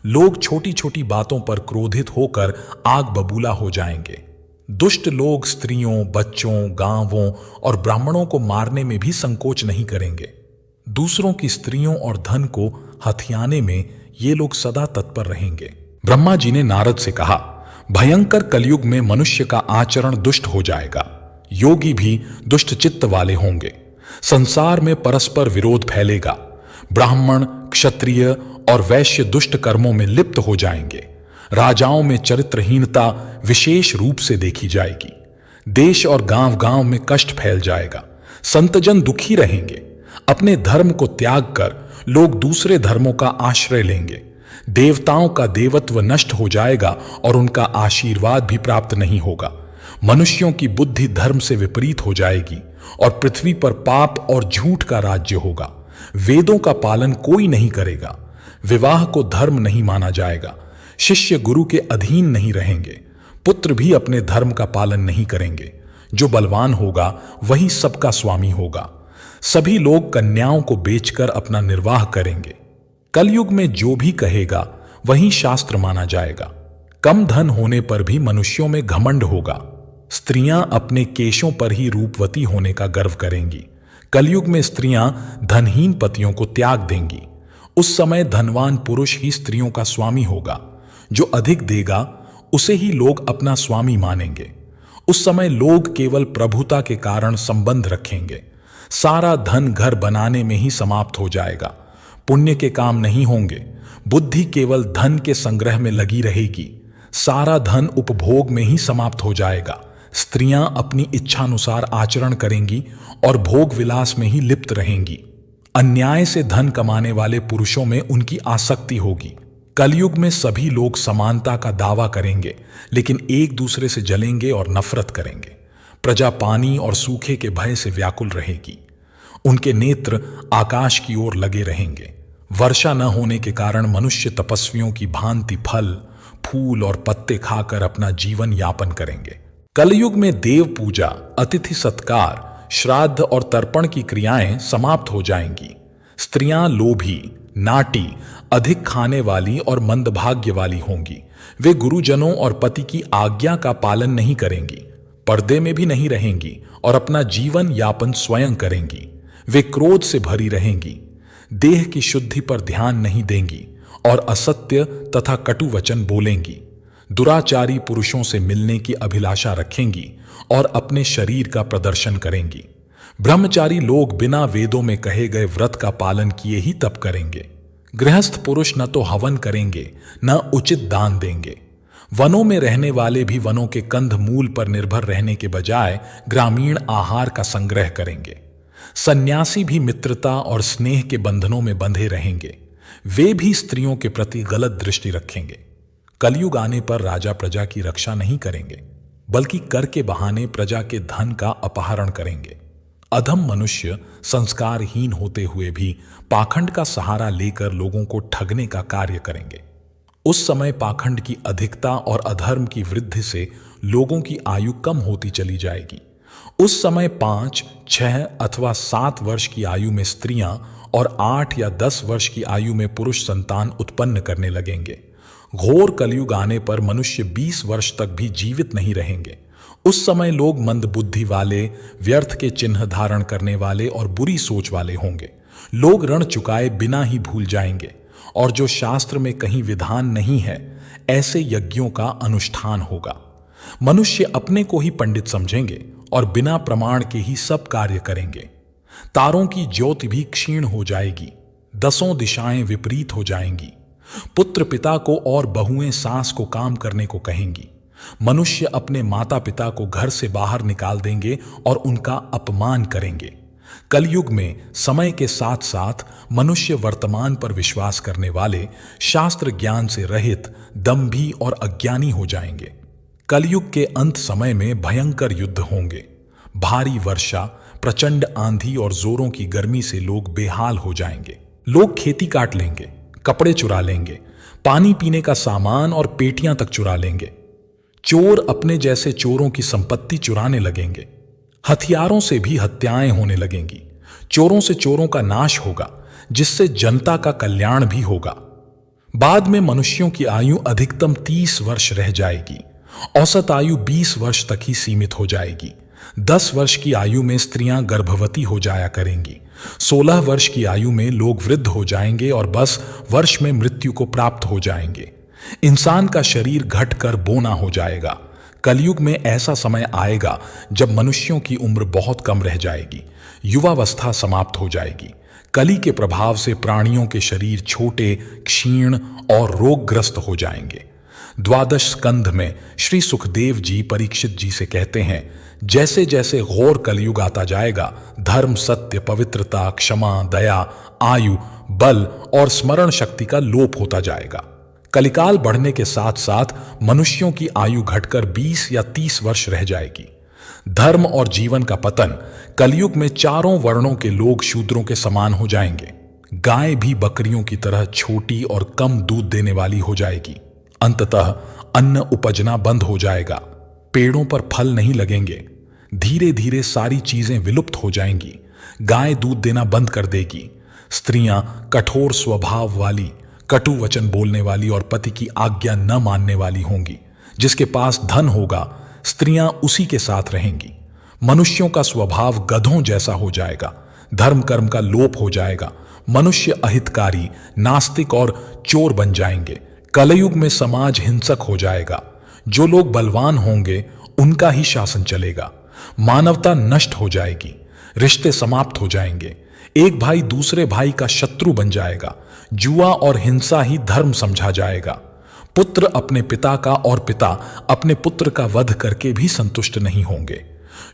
लोग छोटी छोटी बातों पर क्रोधित होकर आग बबूला हो जाएंगे। दुष्ट लोग स्त्रियों, बच्चों, गांवों और ब्राह्मणों को मारने में भी संकोच नहीं करेंगे। दूसरों की स्त्रियों और धन को हथियाने में ये लोग सदा तत्पर रहेंगे। ब्रह्मा जी ने नारद से कहा, भयंकर कलयुग में मनुष्य का आचरण दुष्ट हो जाएगा। योगी भी दुष्ट चित्त वाले होंगे। संसार में परस्पर विरोध फैलेगा। ब्राह्मण, क्षत्रिय और वैश्य दुष्ट कर्मों में लिप्त हो जाएंगे। राजाओं में चरित्रहीनता विशेष रूप से देखी जाएगी। देश और गांव गांव में कष्ट फैल जाएगा। संतजन दुखी रहेंगे। अपने धर्म को त्याग कर लोग दूसरे धर्मों का आश्रय लेंगे। देवताओं का देवत्व नष्ट हो जाएगा और उनका आशीर्वाद भी प्राप्त नहीं होगा। मनुष्यों की बुद्धि धर्म से विपरीत हो जाएगी और पृथ्वी पर पाप और झूठ का राज्य होगा। वेदों का पालन कोई नहीं करेगा। विवाह को धर्म नहीं माना जाएगा। शिष्य गुरु के अधीन नहीं रहेंगे। पुत्र भी अपने धर्म का पालन नहीं करेंगे। जो बलवान होगा वही सबका स्वामी होगा। सभी लोग कन्याओं को बेचकर अपना निर्वाह करेंगे। कलयुग में जो भी कहेगा वही शास्त्र माना जाएगा। कम धन होने पर भी मनुष्यों में घमंड होगा। स्त्रियां अपने केशों पर ही रूपवती होने का गर्व करेंगी। कलयुग में स्त्रियां धनहीन पतियों को त्याग देंगी। उस समय धनवान पुरुष ही स्त्रियों का स्वामी होगा। जो अधिक देगा उसे ही लोग अपना स्वामी मानेंगे। उस समय लोग केवल प्रभुता के कारण संबंध रखेंगे। सारा धन घर बनाने में ही समाप्त हो जाएगा। पुण्य के काम नहीं होंगे। बुद्धि केवल धन के संग्रह में लगी रहेगी। सारा धन उपभोग में ही समाप्त हो जाएगा। स्त्रियां अपनी इच्छानुसार आचरण करेंगी और भोग विलास में ही लिप्त रहेंगी। अन्याय से धन कमाने वाले पुरुषों में उनकी आसक्ति होगी। कलयुग में सभी लोग समानता का दावा करेंगे, लेकिन एक दूसरे से जलेंगे और नफरत करेंगे। प्रजा पानी और सूखे के भय से व्याकुल रहेगी। उनके नेत्र आकाश की ओर लगे रहेंगे। वर्षा न होने के कारण मनुष्य तपस्वियों की भांति फल, फूल और पत्ते खाकर अपना जीवन यापन करेंगे। कलयुग में देव पूजा, अतिथि सत्कार, श्राद्ध और तर्पण की क्रियाएं समाप्त हो जाएंगी। स्त्रियां लोभी, नाटी, अधिक खाने वाली और मंदभाग्य वाली होंगी। वे गुरुजनों और पति की आज्ञा का पालन नहीं करेंगी, पर्दे में भी नहीं रहेंगी और अपना जीवन यापन स्वयं करेंगी। वे क्रोध से भरी रहेंगी, देह की शुद्धि पर ध्यान नहीं देंगी और असत्य तथा कटु वचन बोलेंगी। दुराचारी पुरुषों से मिलने की अभिलाषा रखेंगी और अपने शरीर का प्रदर्शन करेंगी। ब्रह्मचारी लोग बिना वेदों में कहे गए व्रत का पालन किए ही तप करेंगे। गृहस्थ पुरुष न तो हवन करेंगे न उचित दान देंगे। वनों में रहने वाले भी वनों के कंद मूल पर निर्भर रहने के बजाय ग्रामीण आहार का संग्रह करेंगे। सन्यासी भी मित्रता और स्नेह के बंधनों में बंधे रहेंगे। वे भी स्त्रियों के प्रति गलत दृष्टि रखेंगे। कलयुग आने पर राजा प्रजा की रक्षा नहीं करेंगे, बल्कि कर के बहाने प्रजा के धन का अपहरण करेंगे। अधम मनुष्य संस्कारहीन होते हुए भी पाखंड का सहारा लेकर लोगों को ठगने का कार्य करेंगे। उस समय पाखंड की अधिकता और अधर्म की वृद्धि से लोगों की आयु कम होती चली जाएगी। उस समय 5, 6 अथवा 7 वर्ष की आयु में स्त्रियां और 8 या 10 वर्ष की आयु में पुरुष संतान उत्पन्न करने लगेंगे। घोर कलयुग आने पर मनुष्य 20 वर्ष तक भी जीवित नहीं रहेंगे। उस समय लोग मंदबुद्धि वाले, व्यर्थ के चिन्ह धारण करने वाले और बुरी सोच वाले होंगे। लोग ऋण चुकाए बिना ही भूल जाएंगे और जो शास्त्र में कहीं विधान नहीं है, ऐसे यज्ञों का अनुष्ठान होगा। मनुष्य अपने को ही पंडित समझेंगे और बिना प्रमाण के ही सब कार्य करेंगे। तारों की ज्योति भी क्षीण हो जाएगी। 10 दिशाएं विपरीत हो जाएंगी। पुत्र पिता को और बहुएं सास को काम करने को कहेंगी। मनुष्य अपने माता पिता को घर से बाहर निकाल देंगे और उनका अपमान करेंगे। कलयुग में समय के साथ साथ मनुष्य वर्तमान पर विश्वास करने वाले, शास्त्र ज्ञान से रहित, दंभी और अज्ञानी हो जाएंगे। कलयुग के अंत समय में भयंकर युद्ध होंगे। भारी वर्षा, प्रचंड आंधी और जोरों की गर्मी से लोग बेहाल हो जाएंगे। लोग खेती काट लेंगे, कपड़े चुरा लेंगे, पानी पीने का सामान और पेटियां तक चुरा लेंगे। चोर अपने जैसे चोरों की संपत्ति चुराने लगेंगे। हथियारों से भी हत्याएं होने लगेंगी। चोरों से चोरों का नाश होगा, जिससे जनता का कल्याण भी होगा। बाद में मनुष्यों की आयु अधिकतम 30 वर्ष रह जाएगी। औसत आयु 20 वर्ष तक ही सीमित हो जाएगी। 10 वर्ष की आयु में स्त्रियां गर्भवती हो जाया करेंगी। 16 वर्ष की आयु में लोग वृद्ध हो जाएंगे और बस वर्ष में मृत्यु को प्राप्त हो जाएंगे। इंसान का शरीर घटकर बोना हो जाएगा। कलयुग में ऐसा समय आएगा जब मनुष्यों की उम्र बहुत कम रह जाएगी। युवावस्था समाप्त हो जाएगी। कली के प्रभाव से प्राणियों के शरीर छोटे, क्षीण और रोगग्रस्त हो जाएंगे। 12 स्कंध में श्री सुखदेव जी परीक्षित जी से कहते हैं, जैसे जैसे घोर कलयुग आता जाएगा, धर्म, सत्य, पवित्रता, क्षमा, दया, आयु, बल और स्मरण शक्ति का लोप होता जाएगा। कलिकाल बढ़ने के साथ साथ मनुष्यों की आयु घटकर 20 या 30 वर्ष रह जाएगी। धर्म और जीवन का पतन। कलयुग में चारों वर्णों के लोग शूद्रों के समान हो जाएंगे। गाय भी बकरियों की तरह छोटी और कम दूध देने वाली हो जाएगी। अंततः अन्न उपजना बंद हो जाएगा। पेड़ों पर फल नहीं लगेंगे। धीरे धीरे सारी चीजें विलुप्त हो जाएंगी। गाय दूध देना बंद कर देगी। स्त्रियां कठोर स्वभाव वाली, कटु वचन बोलने वाली और पति की आज्ञा न मानने वाली होंगी। जिसके पास धन होगा, स्त्रियां उसी के साथ रहेंगी। मनुष्यों का स्वभाव गधों जैसा हो जाएगा। धर्म कर्म का लोप हो जाएगा। मनुष्य अहितकारी, नास्तिक और चोर बन जाएंगे। कलयुग में समाज हिंसक हो जाएगा। जो लोग बलवान होंगे उनका ही शासन चलेगा। मानवता नष्ट हो जाएगी। रिश्ते समाप्त हो जाएंगे। एक भाई दूसरे भाई का शत्रु बन जाएगा। जुआ और हिंसा ही धर्म समझा जाएगा। पुत्र अपने पिता का और पिता अपने पुत्र का वध करके भी संतुष्ट नहीं होंगे।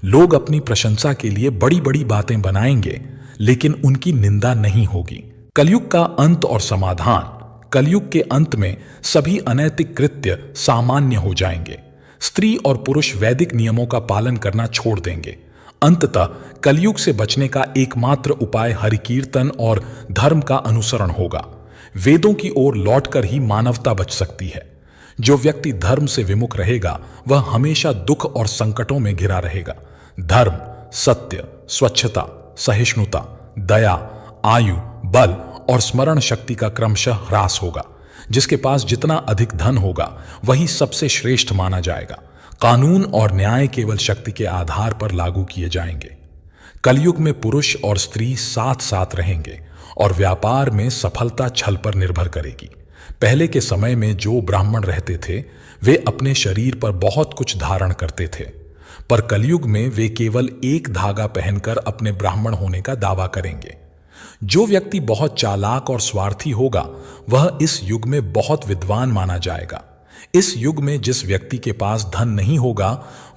लोग अपनी प्रशंसा के लिए बड़ी बड़ी बातें बनाएंगे, लेकिन उनकी निंदा नहीं होगी। कलयुग का अंत और समाधान। कलयुग के अंत में सभी अनैतिक कृत्य सामान्य हो जाएंगे। स्त्री और पुरुष वैदिक नियमों का पालन करना छोड़ देंगे। अंततः कलयुग से बचने का एकमात्र उपाय हरिकीर्तन और धर्म का अनुसरण होगा। वेदों की ओर लौटकर ही मानवता बच सकती है। जो व्यक्ति धर्म से विमुख रहेगा वह हमेशा दुख और संकटों में घिरा रहेगा। धर्म, सत्य, स्वच्छता, सहिष्णुता, दया, आयु, बल और स्मरण शक्ति का क्रमशः ह्रास होगा। जिसके पास जितना अधिक धन होगा वही सबसे श्रेष्ठ माना जाएगा। कानून और न्याय केवल शक्ति के आधार पर लागू किए जाएंगे। कलयुग में पुरुष और स्त्री साथ साथ रहेंगे और व्यापार में सफलता छल पर निर्भर करेगी। पहले के समय में जो ब्राह्मण रहते थे वे अपने शरीर पर बहुत कुछ धारण करते थे, पर कलयुग में वे केवल एक धागा पहनकर अपने ब्राह्मण होने का दावा करेंगे। जो व्यक्ति बहुत चालाक और स्वार्थी होगा वह इस युग में बहुत विद्वान माना जाएगा। इस युग में जिस व्यक्ति के पास धन नहीं होगा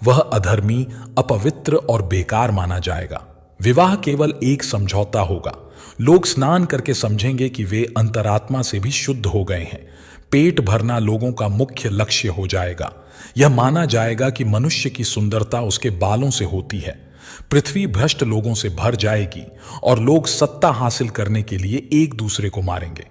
वह अधर्मी, अपवित्र और बेकार माना जाएगा। विवाह केवल एक समझौता होगा। लोग स्नान करके समझेंगे कि वे अंतरात्मा से भी शुद्ध हो गए हैं। पेट भरना लोगों का मुख्य लक्ष्य हो जाएगा। यह माना जाएगा कि मनुष्य की सुंदरता उसके बालों से होती है। पृथ्वी भ्रष्ट लोगों से भर जाएगी और लोग सत्ता हासिल करने के लिए एक दूसरे को मारेंगे।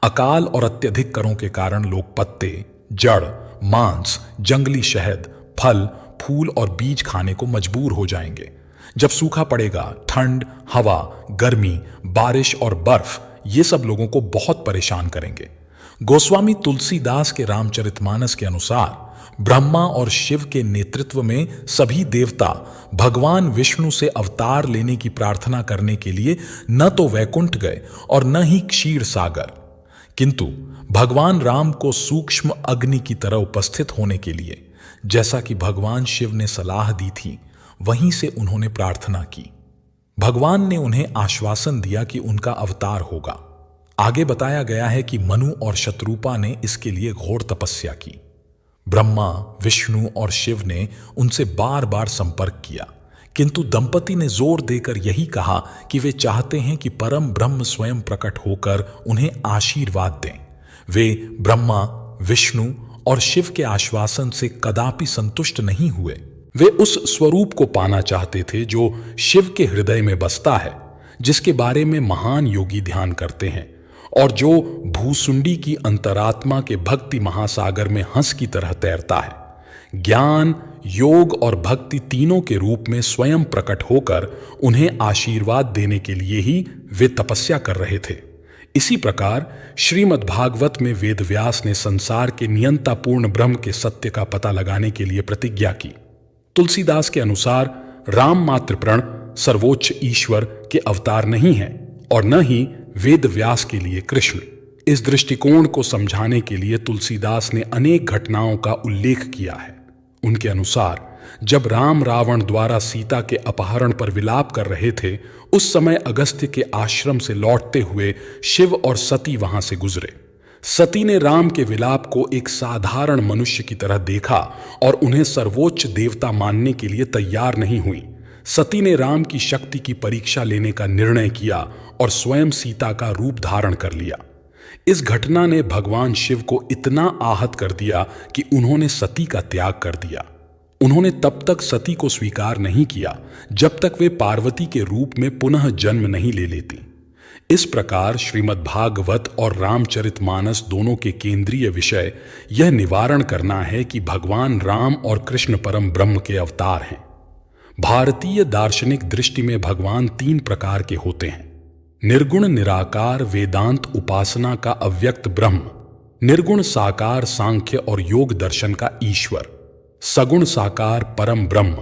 अकाल और अत्यधिक करों के कारण लोग पत्ते, जड़, मांस, जंगली शहद, फल, फूल और बीज खाने को मजबूर हो जाएंगे। जब सूखा पड़ेगा, ठंड, हवा, गर्मी, बारिश और बर्फ ये सब लोगों को बहुत परेशान करेंगे। गोस्वामी तुलसीदास के रामचरितमानस के अनुसार ब्रह्मा और शिव के नेतृत्व में सभी देवता भगवान विष्णु से अवतार लेने की प्रार्थना करने के लिए न तो वैकुंठ गए और न ही क्षीर सागर, किंतु भगवान राम को सूक्ष्म अग्नि की तरह उपस्थित होने के लिए, जैसा कि भगवान शिव ने सलाह दी थी, वहीं से उन्होंने प्रार्थना की। भगवान ने उन्हें आश्वासन दिया कि उनका अवतार होगा। आगे बताया गया है कि मनु और शत्रुपा ने इसके लिए घोर तपस्या की। ब्रह्मा, विष्णु और शिव ने उनसे बार बार संपर्क किया, किंतु दंपति ने जोर देकर यही कहा कि वे चाहते हैं कि परम ब्रह्म स्वयं प्रकट होकर उन्हें आशीर्वाद दें। वे ब्रह्मा, विष्णु और शिव के आश्वासन से कदापि संतुष्ट नहीं हुए। वे उस स्वरूप को पाना चाहते थे जो शिव के हृदय में बसता है, जिसके बारे में महान योगी ध्यान करते हैं और जो भूसुंडी की अंतरात्मा के भक्ति महासागर में हंस की तरह तैरता है। ज्ञान, योग और भक्ति तीनों के रूप में स्वयं प्रकट होकर उन्हें आशीर्वाद देने के लिए ही वे तपस्या कर रहे थे। इसी प्रकार श्रीमद् भागवत में वेदव्यास ने संसार के नियंतापूर्ण ब्रह्म के सत्य का पता लगाने के लिए प्रतिज्ञा की। तुलसीदास के अनुसार राम मात्र प्रण सर्वोच्च ईश्वर के अवतार नहीं है और न ही वेद व्यास के लिए कृष्ण। इस दृष्टिकोण को समझाने के लिए तुलसीदास ने अनेक घटनाओं का उल्लेख किया है। उनके अनुसार जब राम रावण द्वारा सीता के अपहरण पर विलाप कर रहे थे, उस समय अगस्त्य के आश्रम से लौटते हुए शिव और सती वहां से गुजरे। सती ने राम के विलाप को एक साधारण मनुष्य की तरह देखा और उन्हें सर्वोच्च देवता मानने के लिए तैयार नहीं हुई। सती ने राम की शक्ति की परीक्षा लेने का निर्णय किया और स्वयं सीता का रूप धारण कर लिया। इस घटना ने भगवान शिव को इतना आहत कर दिया कि उन्होंने सती का त्याग कर दिया। उन्होंने तब तक सती को स्वीकार नहीं किया जब तक वे पार्वती के रूप में पुनः जन्म नहीं ले लेती। इस प्रकार श्रीमद् भागवत और रामचरितमानस दोनों के केंद्रीय विषय यह निवारण करना है कि भगवान राम और कृष्ण परम ब्रह्म के अवतार हैं। भारतीय दार्शनिक दृष्टि में भगवान तीन प्रकार के होते हैं: निर्गुण निराकार वेदांत उपासना का अव्यक्त ब्रह्म, निर्गुण साकार सांख्य और योग दर्शन का ईश्वर, सगुण साकार परम ब्रह्म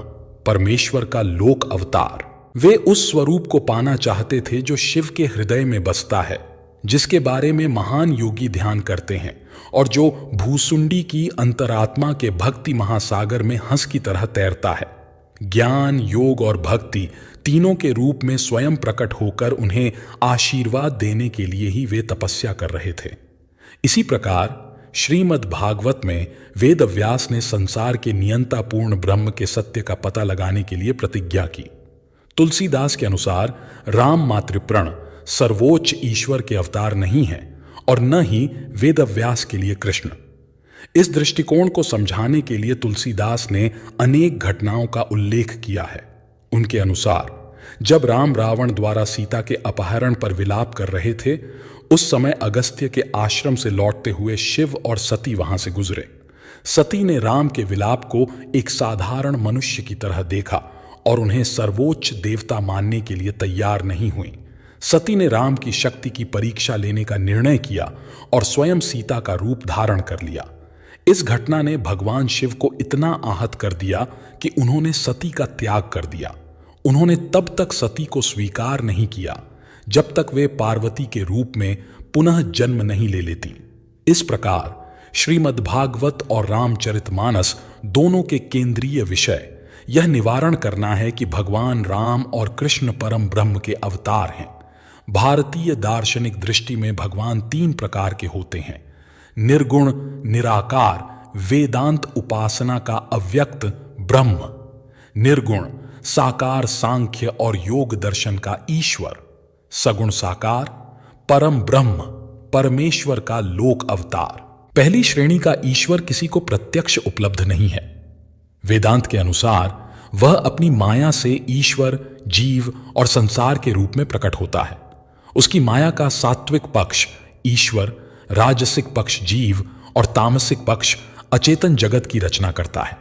परमेश्वर का लोक अवतार। वे उस स्वरूप को पाना चाहते थे जो शिव के हृदय में बसता है, जिसके बारे में महान योगी ध्यान करते हैं और जो भूसुंडी की अंतरात्मा के भक्ति महासागर में हंस की तरह तैरता है। ज्ञान, योग और भक्ति तीनों के रूप में स्वयं प्रकट होकर उन्हें आशीर्वाद देने के लिए ही वे तपस्या कर रहे थे। इसी प्रकार श्रीमद् भागवत में वेद व्यास ने संसार के नियंतापूर्ण ब्रह्म के सत्य का पता लगाने के लिए प्रतिज्ञा की। तुलसीदास के अनुसार राम मातृप्रण सर्वोच्च ईश्वर के अवतार नहीं है और न ही वेद व्यास के लिए कृष्ण। इस दृष्टिकोण को समझाने के लिए तुलसीदास ने अनेक घटनाओं का उल्लेख किया है। उनके अनुसार जब राम रावण द्वारा सीता के अपहरण पर विलाप कर रहे थे, उस समय अगस्त्य के आश्रम से लौटते हुए शिव और सती वहां से गुजरे। सती ने राम के विलाप को एक साधारण मनुष्य की तरह देखा और उन्हें सर्वोच्च देवता मानने के लिए तैयार नहीं हुई। सती ने राम की शक्ति की परीक्षा लेने का निर्णय किया और स्वयं सीता का रूप धारण कर लिया। इस घटना ने भगवान शिव को इतना आहत कर दिया कि उन्होंने सती का त्याग कर दिया। उन्होंने तब तक सती को स्वीकार नहीं किया जब तक वे पार्वती के रूप में पुनः जन्म नहीं ले लेती। इस प्रकार श्रीमद्भागवत और रामचरितमानस दोनों के केंद्रीय विषय यह निवारण करना है कि भगवान राम और कृष्ण परम ब्रह्म के अवतार हैं। भारतीय दार्शनिक दृष्टि में भगवान तीन प्रकार के होते हैं: निर्गुण निराकार वेदांत उपासना का अव्यक्त ब्रह्म, निर्गुण साकार सांख्य और योग दर्शन का ईश्वर, सगुण साकार परम ब्रह्म परमेश्वर का लोक अवतार। पहली श्रेणी का ईश्वर किसी को प्रत्यक्ष उपलब्ध नहीं है। वेदांत के अनुसार वह अपनी माया से ईश्वर, जीव और संसार के रूप में प्रकट होता है। उसकी माया का सात्विक पक्ष ईश्वर, राजसिक पक्ष जीव और तामसिक पक्ष अचेतन जगत की रचना करता है।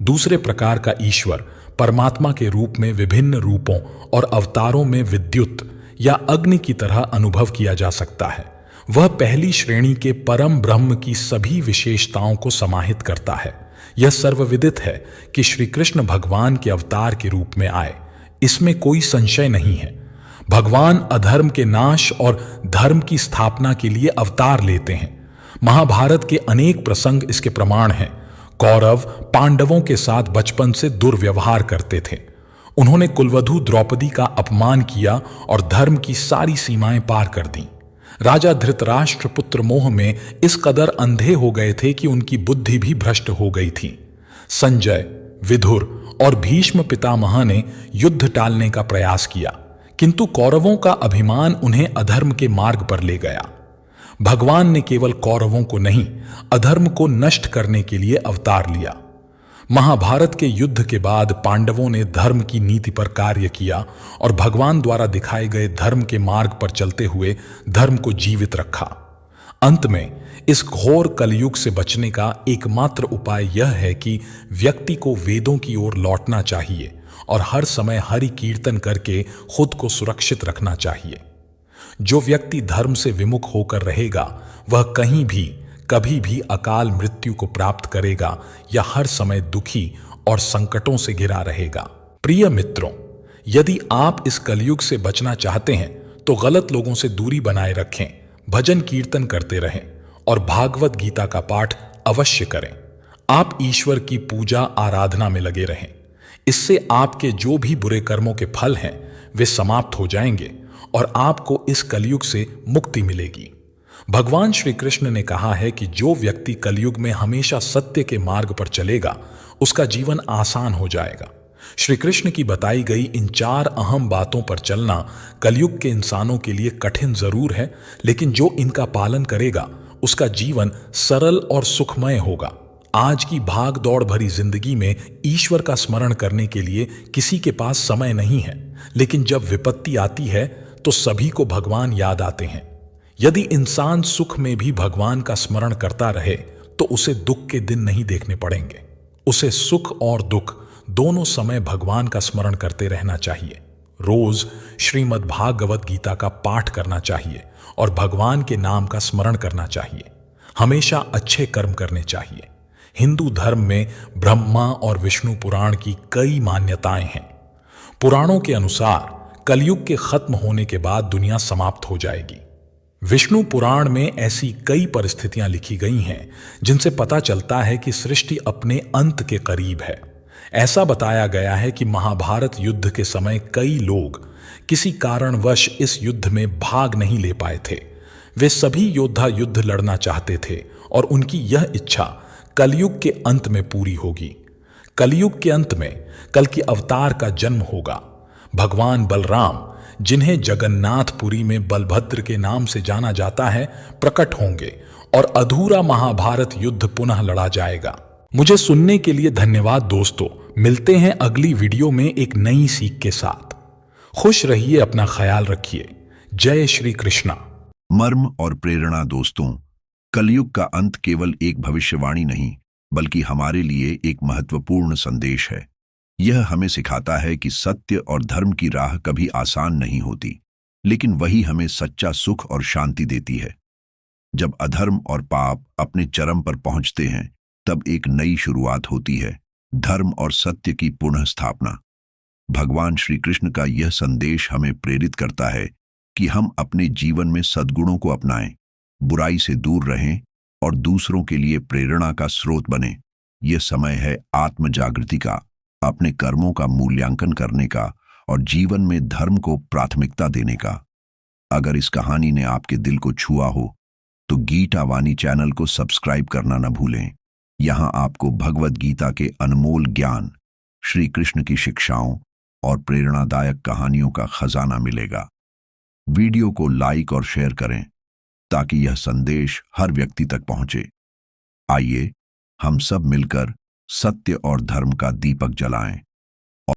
दूसरे प्रकार का ईश्वर परमात्मा के रूप में विभिन्न रूपों और अवतारों में विद्युत या अग्नि की तरह अनुभव किया जा सकता है। वह पहली श्रेणी के परम ब्रह्म की सभी विशेषताओं को समाहित करता है। यह सर्वविदित है कि श्री कृष्ण भगवान के अवतार के रूप में आए, इसमें कोई संशय नहीं है। भगवान अधर्म के नाश और धर्म की स्थापना के लिए अवतार लेते हैं। महाभारत के अनेक प्रसंग इसके प्रमाण हैं। कौरव पांडवों के साथ बचपन से दुर्व्यवहार करते थे। उन्होंने कुलवधू द्रौपदी का अपमान किया और धर्म की सारी सीमाएं पार कर दी। राजा धृतराष्ट्र पुत्र मोह में इस कदर अंधे हो गए थे कि उनकी बुद्धि भी भ्रष्ट हो गई थी। संजय, विदुर और भीष्म पितामह ने युद्ध टालने का प्रयास किया, किंतु कौरवों का अभिमान उन्हें अधर्म के मार्ग पर ले गया। भगवान ने केवल कौरवों को नहीं, अधर्म को नष्ट करने के लिए अवतार लिया। महाभारत के युद्ध के बाद पांडवों ने धर्म की नीति पर कार्य किया और भगवान द्वारा दिखाए गए धर्म के मार्ग पर चलते हुए धर्म को जीवित रखा। अंत में इस घोर कलयुग से बचने का एकमात्र उपाय यह है कि व्यक्ति को वेदों की ओर लौटना चाहिए और हर समय हरि कीर्तन करके खुद को सुरक्षित रखना चाहिए। जो व्यक्ति धर्म से विमुख होकर रहेगा वह कहीं भी कभी भी अकाल मृत्यु को प्राप्त करेगा या हर समय दुखी और संकटों से घिरा रहेगा। प्रिय मित्रों, यदि आप इस कलयुग से बचना चाहते हैं तो गलत लोगों से दूरी बनाए रखें, भजन कीर्तन करते रहें और भागवत गीता का पाठ अवश्य करें। आप ईश्वर की पूजा आराधना में लगे रहें। इससे आपके जो भी बुरे कर्मों के फल हैं वे समाप्त हो जाएंगे और आपको इस कलयुग से मुक्ति मिलेगी। भगवान श्री कृष्ण ने कहा है कि जो व्यक्ति कलयुग में हमेशा सत्य के मार्ग पर चलेगा उसका जीवन आसान हो जाएगा। श्री कृष्ण की बताई गई इन 4 अहम बातों पर चलना कलयुग के इंसानों के लिए कठिन जरूर है, लेकिन जो इनका पालन करेगा उसका जीवन सरल और सुखमय होगा। आज की भाग दौड़ भरी जिंदगी में ईश्वर का स्मरण करने के लिए किसी के पास समय नहीं है, लेकिन जब विपत्ति आती है तो सभी को भगवान याद आते हैं। यदि इंसान सुख में भी भगवान का स्मरण करता रहे तो उसे दुख के दिन नहीं देखने पड़ेंगे। उसे सुख और दुख दोनों समय भगवान का स्मरण करते रहना चाहिए। रोज श्रीमद् भागवत गीता का पाठ करना चाहिए और भगवान के नाम का स्मरण करना चाहिए। हमेशा अच्छे कर्म करने चाहिए। हिंदू धर्म में ब्रह्मा और विष्णु पुराण की कई मान्यताएं हैं। पुराणों के अनुसार कलयुग के खत्म होने के बाद दुनिया समाप्त हो जाएगी। विष्णु पुराण में ऐसी कई परिस्थितियां लिखी गई हैं जिनसे पता चलता है कि सृष्टि अपने अंत के करीब है। ऐसा बताया गया है कि महाभारत युद्ध के समय कई लोग किसी कारणवश इस युद्ध में भाग नहीं ले पाए थे। वे सभी योद्धा युद्ध लड़ना चाहते थे और उनकी यह इच्छा कलयुग के अंत में पूरी होगी। कलयुग के अंत में कल की अवतार का जन्म होगा। भगवान बलराम, जिन्हें जगन्नाथपुरी में बलभद्र के नाम से जाना जाता है, प्रकट होंगे और अधूरा महाभारत युद्ध पुनः लड़ा जाएगा। मुझे सुनने के लिए धन्यवाद दोस्तों। मिलते हैं अगली वीडियो में एक नई सीख के साथ। खुश रहिए, अपना ख्याल रखिए। जय श्री कृष्णा। मर्म और प्रेरणा दोस्तों, कलयुग का अंत केवल एक भविष्यवाणी नहीं, बल्कि हमारे लिए एक महत्वपूर्ण संदेश है। यह हमें सिखाता है कि सत्य और धर्म की राह कभी आसान नहीं होती, लेकिन वही हमें सच्चा सुख और शांति देती है। जब अधर्म और पाप अपने चरम पर पहुंचते हैं, तब एक नई शुरुआत होती है, धर्म और सत्य की पुनः स्थापना। भगवान श्री कृष्ण का यह संदेश हमें प्रेरित करता है कि हम अपने जीवन में सद्गुणों को अपनाएं, बुराई से दूर रहें और दूसरों के लिए प्रेरणा का स्रोत बने। यह समय है आत्म जागृति का, अपने कर्मों का मूल्यांकन करने का और जीवन में धर्म को प्राथमिकता देने का। अगर इस कहानी ने आपके दिल को छुआ हो तो गीता वाणी चैनल को सब्सक्राइब करना न भूलें। यहां आपको भगवद गीता के अनमोल ज्ञान, श्री कृष्ण की शिक्षाओं और प्रेरणादायक कहानियों का खजाना मिलेगा। वीडियो को लाइक और शेयर करें ताकि यह संदेश हर व्यक्ति तक पहुंचे। आइए हम सब मिलकर सत्य और धर्म का दीपक जलाएं।